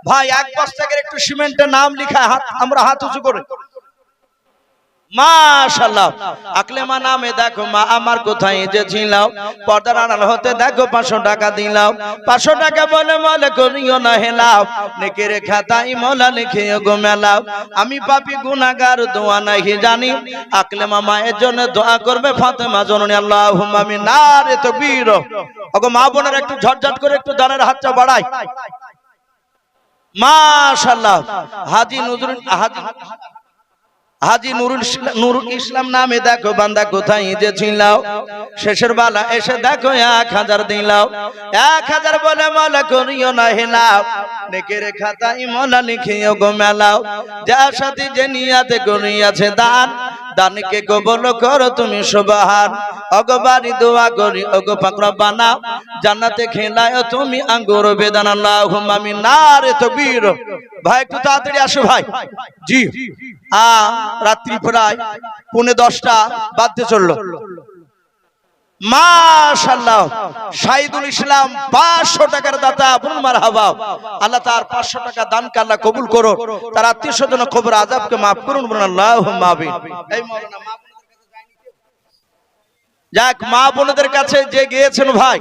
ভাই 1 বস্তা করে একটু সিমেন্টের নাম লিখা হাত, আমরা হাত উঁচু করে মাশাআল্লাহ। আকলেমা নামে দেখো মা আমার কোথায় যে ছিল, পর্দার আড়াল হতে দেখো 500 টাকা দিলাম। 500 টাকা বলে মলে করিও না হেলাও, নেকের খাতায় মোলা লিখিও গো মেলাও। আমি পাপী গুনাহগার দোয়া নাহি জানি, আকলেমা মায়ের জন্য দোয়া করবে ফাতেমা জননী আল্লাহুম্মা আমিন। নারে তাকবীর। ওগো মা বোনেরা একটু ঝটঝট করে একটু দানের হাতটা বাড়াই। মাশাআল্লাহ। হাজি নুরুল ইসলাম নামে দেখো বান্দা কোথায় যে ছিল, শেষের বেলা এসে দেখো 1000 দিলাও। 1000 বলে মালা করিও না হেলাও, নেকের খাতায় মোলা লিখিও গো মেলাও। যার সাথে যে নিয়াতে করিয়াছে দান, দানকে কবুল করো তুমি সুবহান। ওগো বাড়ি দোয়া করি ওগো পাক রব্বানা, জান্নাতে খেলায়ো তুমি আঙ্গুর বেদান আল্লাহুম্মা আমিন। নারে তাকবীর। ভাই একটু তাড়াতাড়ি আসো ভাই। জি রাত্রি প্রায় 10:45 বাজতে চললো। মাশাআল্লাহ। শাহিদুল ইসলাম 500 টাকার দাতা, বলুন মারহাবা। আল্লাহ তার 500 টাকা দানকে আল্লাহ কবুল করুন, তার আত্মীয় স্বজন কবর আযাবকে maaf করুন, বলুন আল্লাহুম্মা আমিন। এই মাওলানা মা যাক, মা বোনদের কাছে যে গিয়েছেন ভাই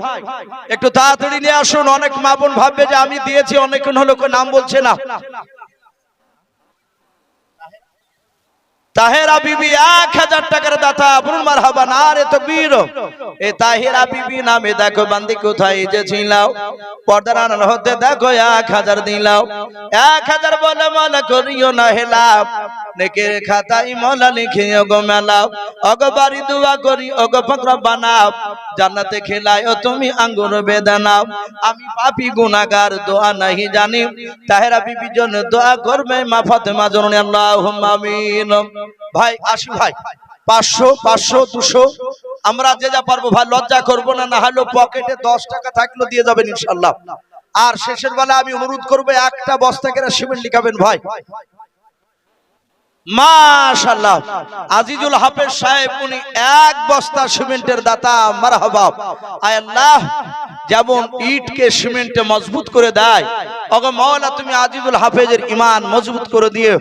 একটু তাড়াতাড়ি নিয়ে আসুন। অনেক মা বোন ভাববে যে আমি দিয়েছি, অনেকক্ষণ হলো নাম বলছে না। তাহেরা বিবি 1000 টাকার দাতা, বলুন মারহাবা। নারে তাকবীর। এই তাহেরা বিবি নামে দেখো বান্দি কোথায় যে ছিল, পর্দার আড়াল হতে দেখো 1000 দিলাও। 1000 বলে মালা করিও না হেলাও, নেকের খাতায় মোলা লিখিও গো মেলাও। ওগো বাড়ি দোয়া করি ওগো পাক রব্বানা, জান্নাতে খেলায়ো তুমি আঙ্গুর বেদানাও। আমি পাপী গুনাহগার দোয়া নাহি জানি, তাহেরা বিবির জন্য দোয়া করবে মা ফাতেমা জননী আল্লাহুম্মা আমিন। ভাই আসি ভাই, 500 500 200 আমরা যে যা পারবো ভাই, লজ্জা করবো না, না হলে পকেটে 10 টাকা থাকলো দিয়ে যাবেন ইনশাআল্লাহ। আর শেষের বেলা আমি অনুরোধ করবো একটা বস্তা করে সিমেন্ট লিখাবেন ভাই। মাশাআল্লাহ। আজিজুল হাফেজ সাহেব উনি 1 বস্তা সিমেন্টের দাতা, মারহাবা। আয় আল্লাহ, যেমন ইটকে সিমেন্টে মজবুত করে দেয়, ওগো মাওলা তুমি আজিজুল হাফেজের ঈমান মজবুত করে দিও।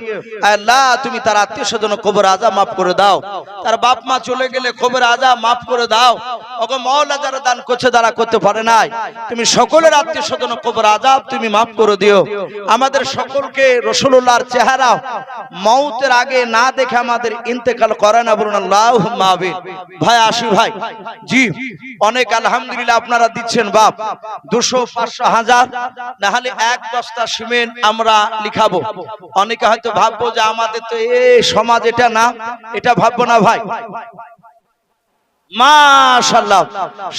আয় আল্লাহ, তুমি তার আত্মীয় স্বজন কবর আযাব maaf করে দাও, তার বাপ মা চলে গেলে কবর আযাব maaf করে দাও। ওগো মাওলা, যারা দান করছে যারা করতে পারে নাই, তুমি সকলের আত্মীয় স্বজন কবর আযাব তুমি maaf করে দিও। আমাদের সকলকে রাসূলুল্লাহর চেহারা মওতের আগে না দেখে আমাদের ইন্তেকাল করে না, বলুন আল্লাহুম্মা আমিন। ভাই আসি ভাই। জি অনেক আলহামদুলিল্লাহ আপনারা দিচ্ছেন বাপ, 200 500 1000 না হলে 1 বস্তা সিমেন্ট আমরা লিখাবো। অনেকে হয়তো ভাববো যে আমাদের তো এই সমাজ এটা না, এটা ভাববো না ভাই। মাশাআল্লাহ।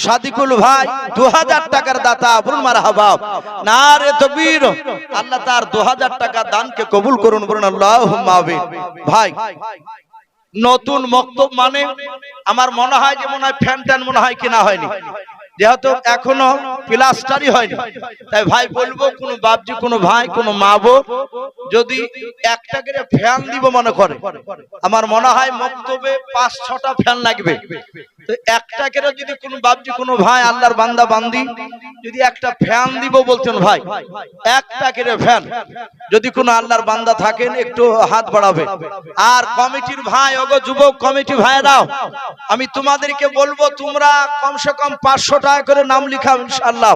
সাদিকুল ভাই 2000 টাকার দাতা, বলুন মারহাবা। নারে তাকবীর। আল্লাহ তার 2000 টাকা দানকে কবুল করুন, বলুন আল্লাহুম্মা আমিন। ভাই নতুন মক্তব মানে আমার মনে হয় যে মনে হয় ফ্যান ট্যান মনে হয় কিনা হয়নি, যেহেতু এখনো প্লাস্টারই হয়নি। তাই ভাই বলবো কোন বাপজি, কোন ভাই, কোন মা বোন যদি একটা করে ফ্যান দিব মনে করে, আমার মনে হয় মক্তবে 5-6টা ফ্যান লাগবে। তো একটা করে যদি কোন বাপজি, কোন ভাই, আল্লাহর বান্দা বান্দি যদি একটা ফ্যান দিব বলতেন ভাই, একটা করে ফ্যান যদি কোন আল্লাহর বান্দা থাকেন একটু হাত বাড়াবে। আর কমিটির ভাই, ওগো যুবক কমিটি ভাইরাও, আমি তোমাদেরকে বলবো তোমরা কমসে কম 500 টাকা করে নাম লিখাও ইনশাআল্লাহ।